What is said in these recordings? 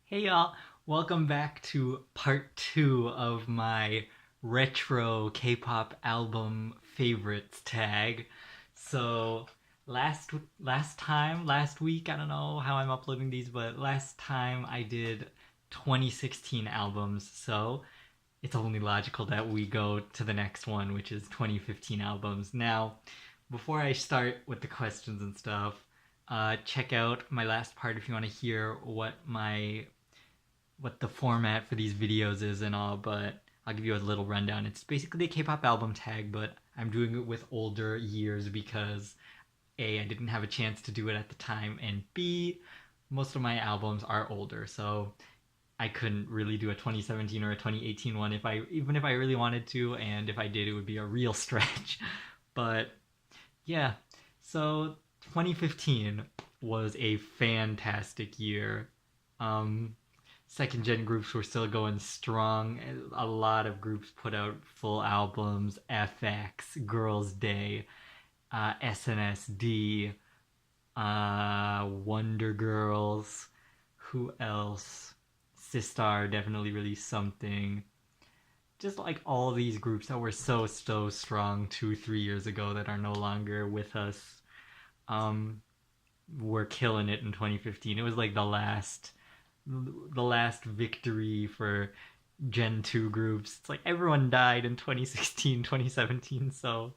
Hey y'all, welcome back to part 2 of my retro K-pop album favorites tag. So last week, I don't know how I'm uploading these, but last time I did 2016 albums. So it's only logical that we go to the next one, which is 2015 albums. Now, before I start with the questions and stuff, check out my last part if you want to hear what the format for these videos is and all, but I'll give you a little rundown. It's basically a K-pop album tag, but I'm doing it with older years because A, I didn't have a chance to do it at the time, and B, most of my albums are older, so I couldn't really do a 2017 or a 2018 one even if I really wanted to, and if I did, it would be a real stretch. But yeah, so 2015 was a fantastic year. Um, Second gen groups were still going strong. A lot of groups put out full albums. FX, Girls' Day, SNSD, Wonder Girls. Who else? Sistar definitely released something. Just like all these groups that were so strong 2 3 years ago that are no longer with us, um, were killing it in 2015. It was like the last victory for Gen 2 groups. It's like everyone died in 2016, 2017, so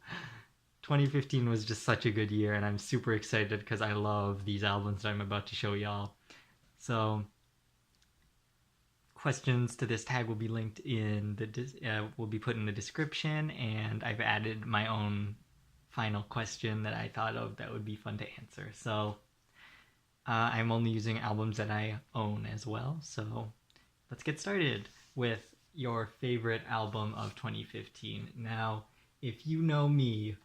2015 was just such a good year, and I'm super excited because I love these albums that I'm about to show y'all. So, questions to this tag will be linked in will be put in the description, and I've added my own final question that I thought of that would be fun to answer. So, I'm only using albums that I own as well. So let's get started with your favorite album of 2015. Now, if you know me,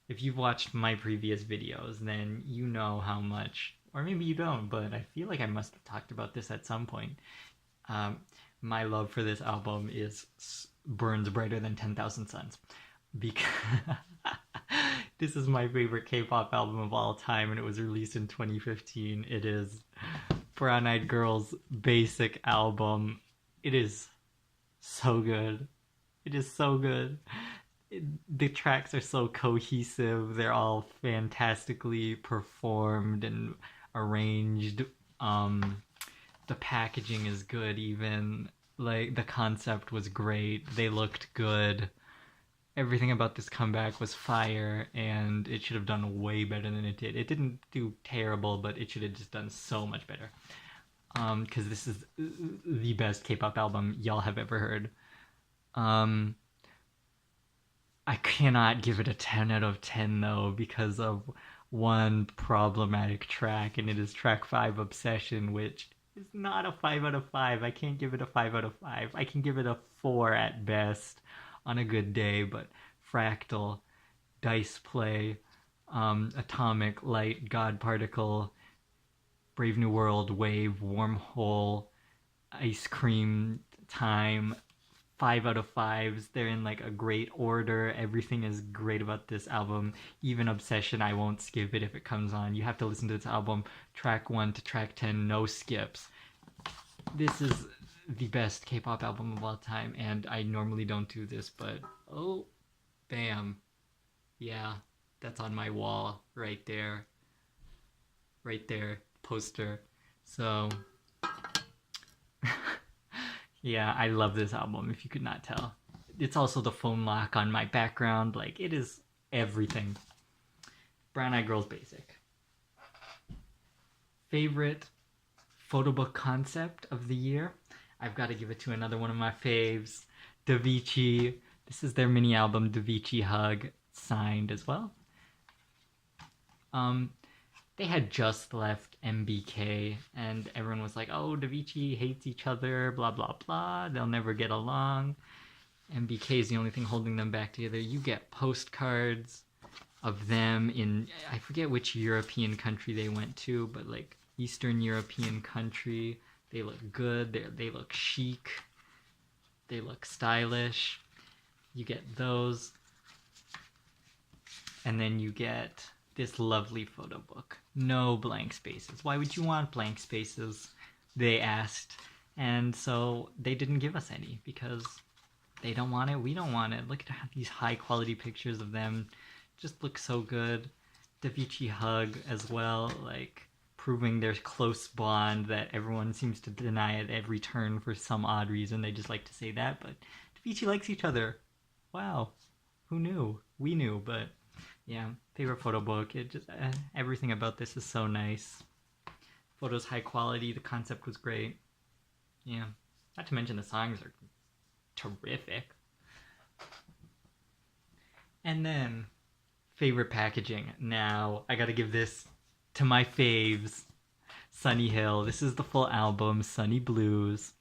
if you've watched my previous videos, then you know how much, or maybe you don't, but I feel like I must have talked about this at some point. Um, my love for this album burns brighter than 10,000 suns because this is my favorite K-pop album of all time, and it was released in 2015. It is Brown Eyed Girl's Basic album. It is so good. It is so good. The tracks are so cohesive. They're all fantastically performed and arranged. The packaging is good. Even like the concept was great. They looked good. Everything about this comeback was fire, and it should have done way better than it did. It didn't do terrible, but it should have just done so much better. Because this is the best K-pop album y'all have ever heard. I cannot give it a 10 out of 10 though, because of one problematic track, and it is track 5, Obsession, which is not a 5 out of 5. I can't give it a 5 out of 5. I can give it a 4 at best on a good day, but Fractal, Dice Play, Atomic, Light, God Particle, Brave New World, Wave, Wormhole, Ice Cream, Time, 5 out of 5s. They're in like a great order. Everything is great about this album. Even Obsession, I won't skip it if it comes on. You have to listen to this album track 1 to track 10, no skips. This is the best K-pop album of all time, and I normally don't do this, but oh, bam. Yeah, that's on my wall right there. Right there, poster. So, yeah, I love this album, if you could not tell. It's also the phone lock on my background. Like, it is everything. Brown Eyed Girl's Basic. Favorite photobook concept of the year? I've got to give it to another one of my faves, Davichi. This is their mini album, Davichi Hug, signed as well. They had just left MBK, and everyone was like, oh, Davichi hates each other, blah, blah, blah. They'll never get along. MBK is the only thing holding them back together. You get postcards of them in, I forget which European country they went to, but like Eastern European country. They look good. They look chic. They look stylish. You get those. And then you get this lovely photo book. No blank spaces. Why would you want blank spaces? they asked. And so they didn't give us any because they don't want it. We don't want it. Look at these high quality pictures of them. Just look so good. Davichi hug as well, like proving their close bond that everyone seems to deny at every turn for some odd reason. They just like to say that, but Davichi likes each other. Wow, who knew? We knew, but yeah, favorite photo book. It just everything about this is so nice. Photos high quality. The concept was great. Yeah, not to mention the songs are terrific. And then favorite packaging. Now I gotta give this to my faves. Sunny Hill. This is the full album, Sunny Blues.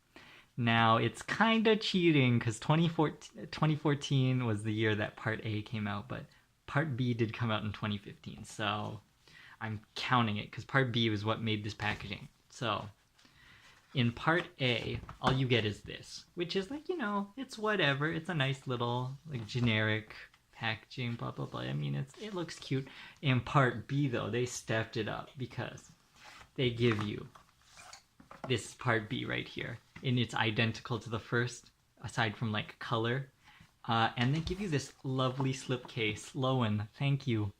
Now it's kind of cheating because 2014 was the year that Part A came out, but Part B did come out in 2015. So I'm counting it because Part B was what made this packaging. So in Part A, all you get is this, which is like, it's whatever. It's a nice little like generic packaging, blah blah blah. I mean, it looks cute. In Part B though, they stepped it up because they give you this Part B right here, and it's identical to the first, aside from like color. And they give you this lovely slipcase. Lowen, thank you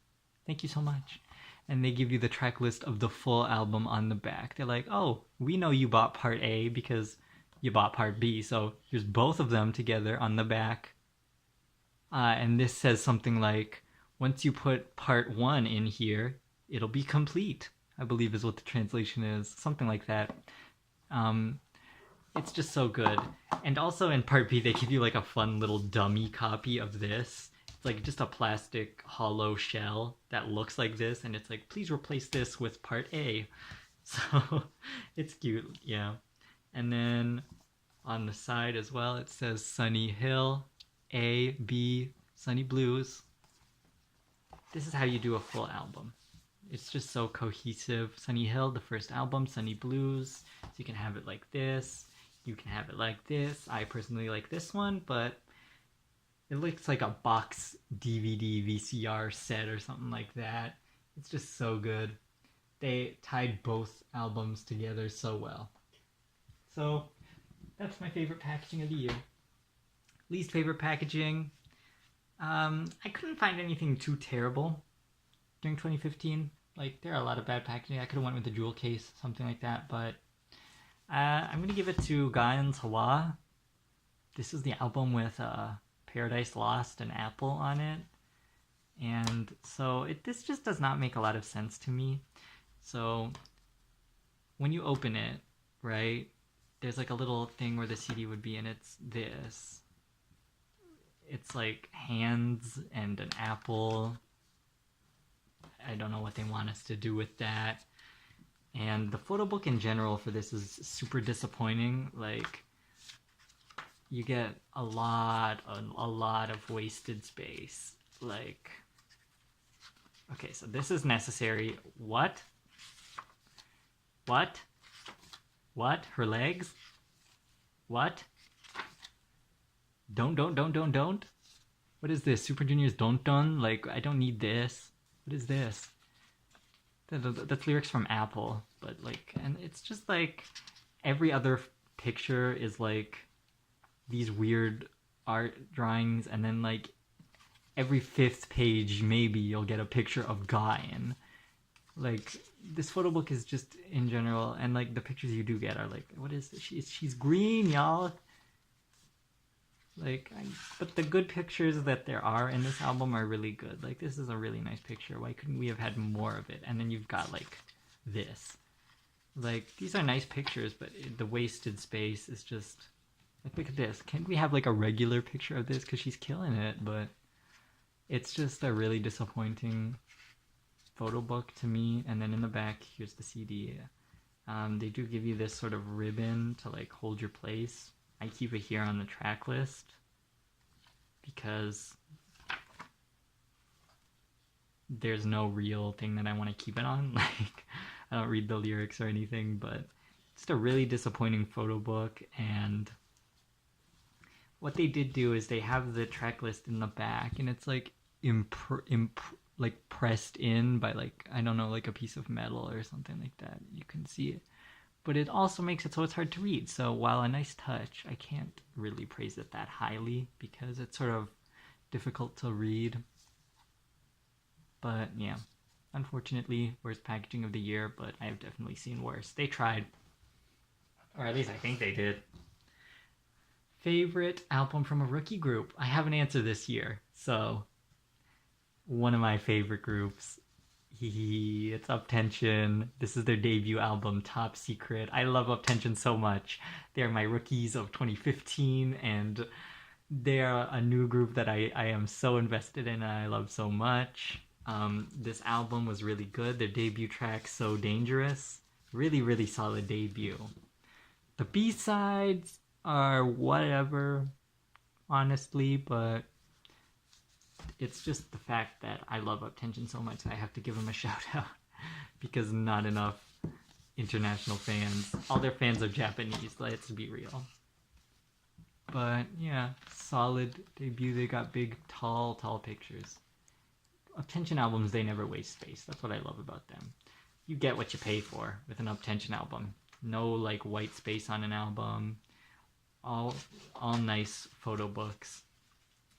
so much. And they give you the track list of the full album on the back. They're like, oh, we know you bought Part A because you bought Part B, so here's both of them together on the back. And this says something like, once you put Part 1 in here, it'll be complete, I believe is what the translation is. Something like that. It's just so good. And also in Part B, they give you like a fun little dummy copy of this. It's like just a plastic hollow shell that looks like this, and it's like, please replace this with Part A. So it's cute, yeah. And then on the side as well, it says Sunny Hill, A, B, Sunny Blues. This is how you do a full album. It's just so cohesive. Sunny Hill, the first album, Sunny Blues. So you can have it like this. You can have it like this. I personally like this one, but it looks like a box DVD VCR set or something like that. It's just so good. They tied both albums together so well. So that's my favorite packaging of the year. Least favorite packaging. I couldn't find anything too terrible during 2015. Like, there are a lot of bad packaging. I could have went with the jewel case, something like that, but I'm going to give it to Gaion's Hawa. This is the album with Paradise Lost and Apple on it. And so this just does not make a lot of sense to me. So when you open it, right, there's like a little thing where the CD would be, and it's this. It's like hands and an apple. I don't know what they want us to do with that. And the photo book in general for this is super disappointing. Like, you get a lot of wasted space. Like, okay, so this is necessary. What? Her legs? What? Don't. What is this? Super Junior's Don't. Like, I don't need this. What is this? That's lyrics from Apple, but like, and it's just like every other picture is like these weird art drawings, and then like every fifth page maybe you'll get a picture of Gaian. Like, this photo book is just in general, and like the pictures you do get are like, what is this? She's green, y'all. Like, but the good pictures that there are in this album are really good. Like, this is a really nice picture. Why couldn't we have had more of it? And then you've got like this. Like, these are nice pictures, but the wasted space is just like, look at this. Can't we have like a regular picture of this? Because she's killing it, but it's just a really disappointing photo book to me. And then in the back, here's the CD. They do give you this sort of ribbon to like hold your place. I keep it here on the track list because there's no real thing that I want to keep it on. Like, I don't read the lyrics or anything, but it's just a really disappointing photo book. And what they did do is they have the track list in the back, and it's like pressed in by like, I don't know, like a piece of metal or something like that. You can see it, but it also makes it so it's hard to read. So while a nice touch, I can't really praise it that highly because it's sort of difficult to read. But yeah, unfortunately, worst packaging of the year, but I've definitely seen worse. They tried, or at least I think they did. Favorite album from a rookie group? I have an answer this year. So, one of my favorite groups. It's Up Tension. This is their debut album, Top Secret. I love Up Tension so much. They're my rookies of 2015, and they're a new group that I am so invested in and I love so much. This album was really good. Their debut track, So Dangerous, really, really solid debut. The B-sides are whatever, honestly, but it's just the fact that I love Up Tension so much that I have to give them a shout out because not enough international fans. All their fans are Japanese, let's be real. But yeah, solid debut. They got big, tall pictures. Up Tension albums, they never waste space. That's what I love about them. You get what you pay for with an Up Tension album. No like white space on an album. All nice photo books.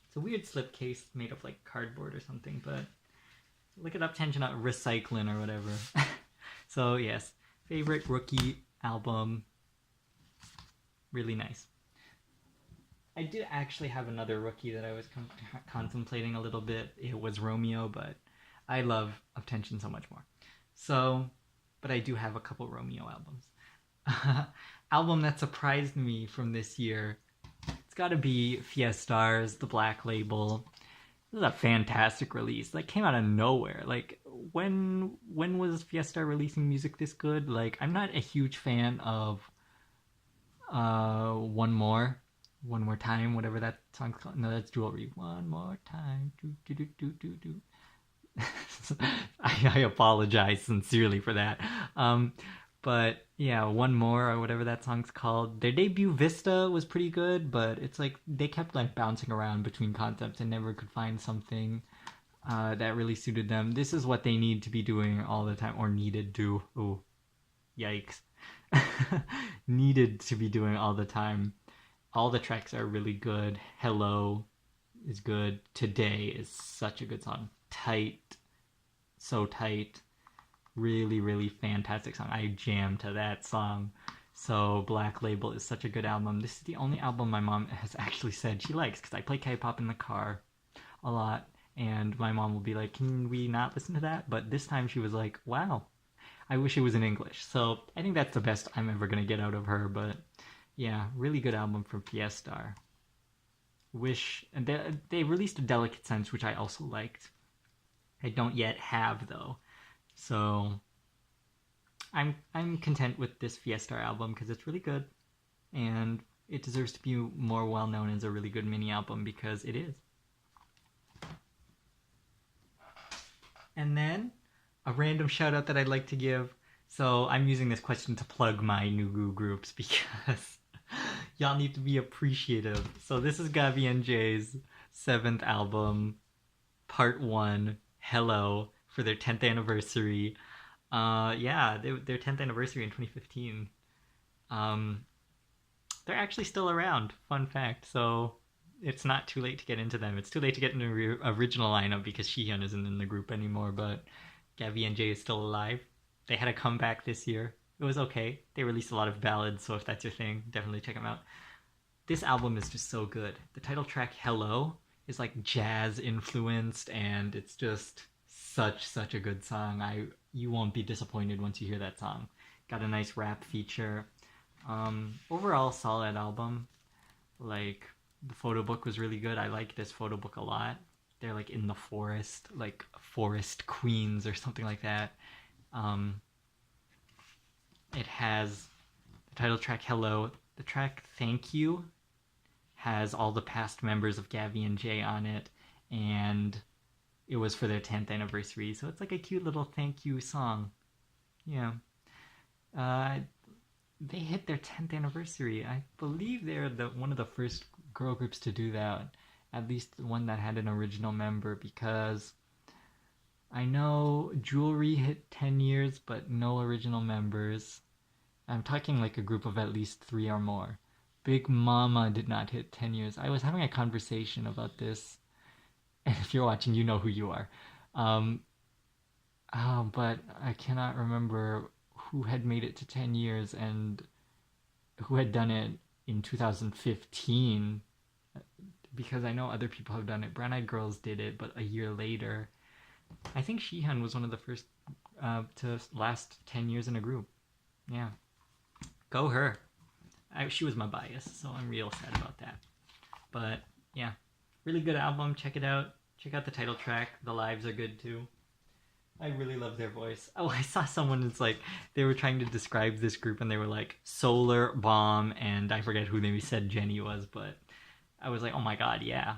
It's a weird slipcase made of like cardboard or something, but look it up, Tension Recycling or whatever. So yes, favorite rookie album. Really nice. I did actually have another rookie that I was contemplating a little bit. It was Romeo, but I love Up Tension so much more. So, but I do have a couple Romeo albums. Album that surprised me from this year, it's got to be Fiestar's The Black Label. This is a fantastic release. That came out of nowhere. Like, when was Fiestar releasing music this good? Like, I'm not a huge fan of One More Time, whatever that song's called. No, that's Jewelry. One More Time. Do do do do do do. I apologize sincerely for that. But yeah, One More or whatever that song's called. Their debut Vista was pretty good, but it's like they kept like bouncing around between concepts and never could find something that really suited them. This is what they need to be doing all the time, or needed to. Oh, yikes. Needed to be doing all the time. All the tracks are really good. Hello is good. Today is such a good song. Tight. So tight. Really, really fantastic song. I jam to that song. So Black Label is such a good album. This is the only album my mom has actually said she likes because I play K-pop in the car a lot. And my mom will be like, can we not listen to that? But this time she was like, wow, I wish it was in English. So I think that's the best I'm ever going to get out of her. But yeah, really good album from Fiestar. And they released a Delicate Sense, which I also liked. I don't yet have though. So I'm content with this Fiestar album because it's really good, and it deserves to be more well known as a really good mini album because it is. And then a random shout out that I'd like to give. So I'm using this question to plug my Nugu groups because y'all need to be appreciative. So this is Gavi and Jay's 7th album, Part 1, Hello, for their 10th anniversary. Their 10th anniversary in 2015. They're actually still around, fun fact. So it's not too late to get into them. It's too late to get into the original lineup because Shihyun isn't in the group anymore, but Gavi and Jay is still alive. They had a comeback this year. It was okay. They released a lot of ballads, so if that's your thing, definitely check them out. This album is just so good. The title track, Hello, is like jazz influenced, and it's just such a good song. You won't be disappointed once you hear that song. Got a nice rap feature. Overall solid album. Like the photo book was really good. I like this photo book a lot. They're like in the forest, like forest queens or something like that. It has the title track Hello. The track Thank You has all the past members of Gavi and Jay on it, and it was for their 10th anniversary, so it's like a cute little thank you song. Yeah. They hit their 10th anniversary. I believe they're one of the first girl groups to do that, at least one that had an original member, because I know Jewelry hit 10 years, but no original members. I'm talking like a group of at least 3 or more. Big Mama did not hit 10 years. I was having a conversation about this, and if you're watching, you know who you are. Um, but I cannot remember who had made it to 10 years and who had done it in 2015, because I know other people have done it. Brown Eyed Girls did it, but a year later. I think Sheehan was one of the first to last 10 years in a group. Yeah. Go her. She was my bias, so I'm real sad about that. But yeah, really good album. Check it out. Check out the title track. The lives are good too. I really love their voice. Oh, I saw someone that's like, they were trying to describe this group and they were like Solar, Bomb, and I forget who they said Jenny was, but I was like, oh my god, yeah.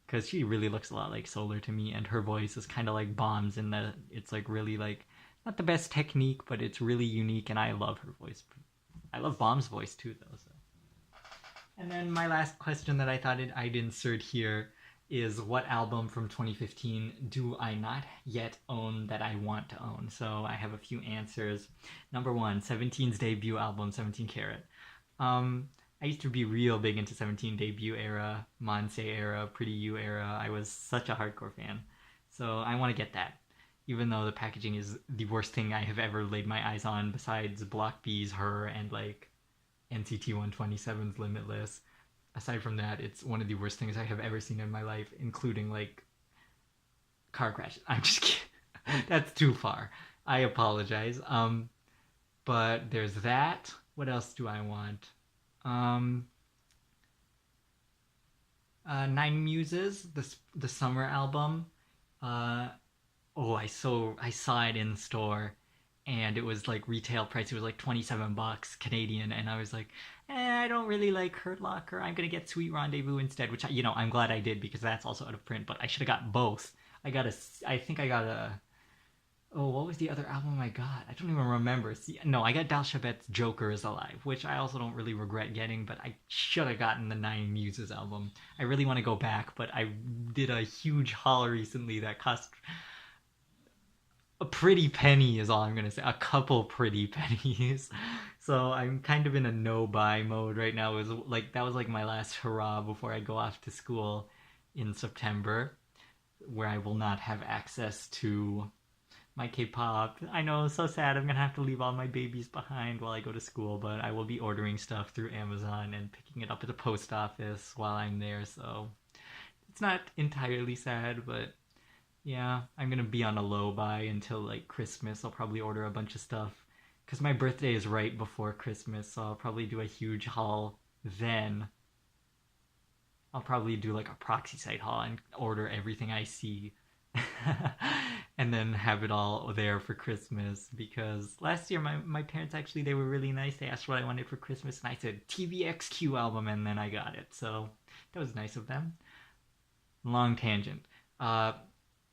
Because she really looks a lot like Solar to me, and her voice is kind of like Bomb's in that it's like really like, not the best technique, but it's really unique, and I love her voice. I love Bomb's voice too, though. So. And then my last question that I thought I'd insert here is, what album from 2015 do I not yet own that I want to own? So I have a few answers. Number one, 17's debut album, 17 Carat. I used to be real big into 17 debut era, Monse era, Pretty You era. I was such a hardcore fan. So I want to get that. Even though the packaging is the worst thing I have ever laid my eyes on besides Block B's Her and like NCT 127's Limitless. Aside from that, it's one of the worst things I have ever seen in my life, including like car crashes. I'm just kidding. That's too far. I apologize. But there's that. What else do I want? Um, Nine Muses, the summer album. I saw it in the store, and it was like retail price. It was like $27 Canadian, and I was like, I don't really like Hurt Locker. I'm gonna get Sweet Rendezvous instead, which I'm glad I did because that's also out of print. But I should have got both. I think I got a. Oh, what was the other album I got? I don't even remember. See, no, I got Dal Chabet's Joker is Alive, which I also don't really regret getting, but I should have gotten the Nine Muses album. I really want to go back, but I did a huge haul recently that cost a pretty penny is all I'm gonna say. A couple pretty pennies. So I'm kind of in a no buy mode right now. It was like that was like my last hurrah before I go off to school in September, where I will not have access to my K-pop. I know, so sad. I'm gonna have to leave all my babies behind while I go to school, but I will be ordering stuff through Amazon and picking it up at the post office while I'm there. So it's not entirely sad, but yeah, I'm gonna be on a low buy until like Christmas. I'll probably order a bunch of stuff because my birthday is right before Christmas, so I'll probably do a huge haul then. I'll probably do like a proxy site haul and order everything I see and then have it all there for Christmas, because last year my parents actually, they were really nice. They asked what I wanted for Christmas and I said TVXQ album, and then I got it. So that was nice of them. Long tangent.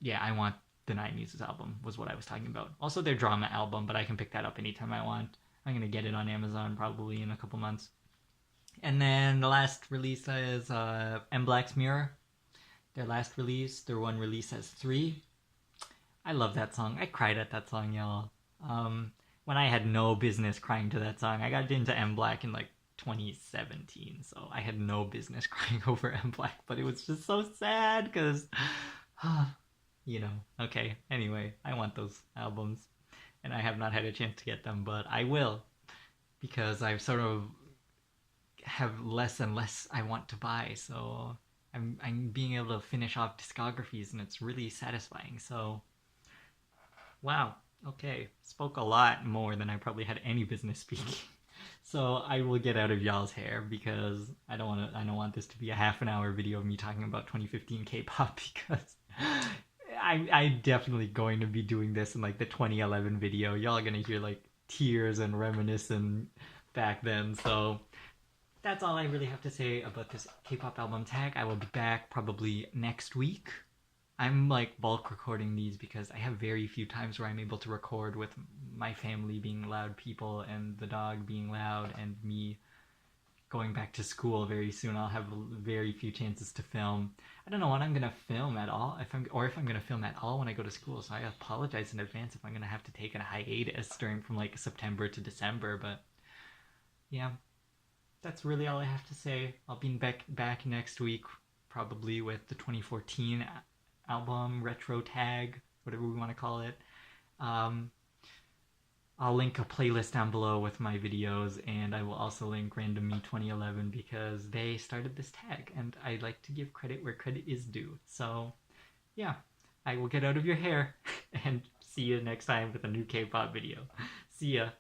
Yeah, I want the Nine Muses album was what I was talking about. Also their drama album, but I can pick that up anytime I want. I'm gonna get it on Amazon probably in a couple months. And then the last release is M Black's Mirror. Their last release, their one release has 3. I love that song. I cried at that song, y'all. When I had no business crying to that song. I got into M Black in like 2017, so I had no business crying over M Black, but it was just so sad because okay. Anyway, I want those albums, and I have not had a chance to get them, but I will, because I've sort of have less and less I want to buy, so I'm being able to finish off discographies, and it's really satisfying. So, wow. Okay, spoke a lot more than I probably had any business speaking. So I will get out of y'all's hair because I don't want this to be a half an hour video of me talking about 2015 K-pop, because I'm definitely going to be doing this in like the 2011 video. Y'all are gonna hear like tears and reminiscing back then. So that's all I really have to say about this K-pop album tag. I will be back probably next week. I'm like bulk recording these because I have very few times where I'm able to record with my family being loud people and the dog being loud and me going back to school very soon. I'll have very few chances to film. I don't know when I'm gonna film at all, if I'm gonna film at all when I go to school. So I apologize in advance if I'm gonna have to take a hiatus from like September to December. But yeah, that's really all I have to say. I'll be back next week, probably with the 2014 album retro tag, whatever we want to call it. Um, I'll link a playlist down below with my videos, and I will also link Random Me 2011 because they started this tag, and I like to give credit where credit is due. So, yeah, I will get out of your hair and see you next time with a new K-pop video. See ya.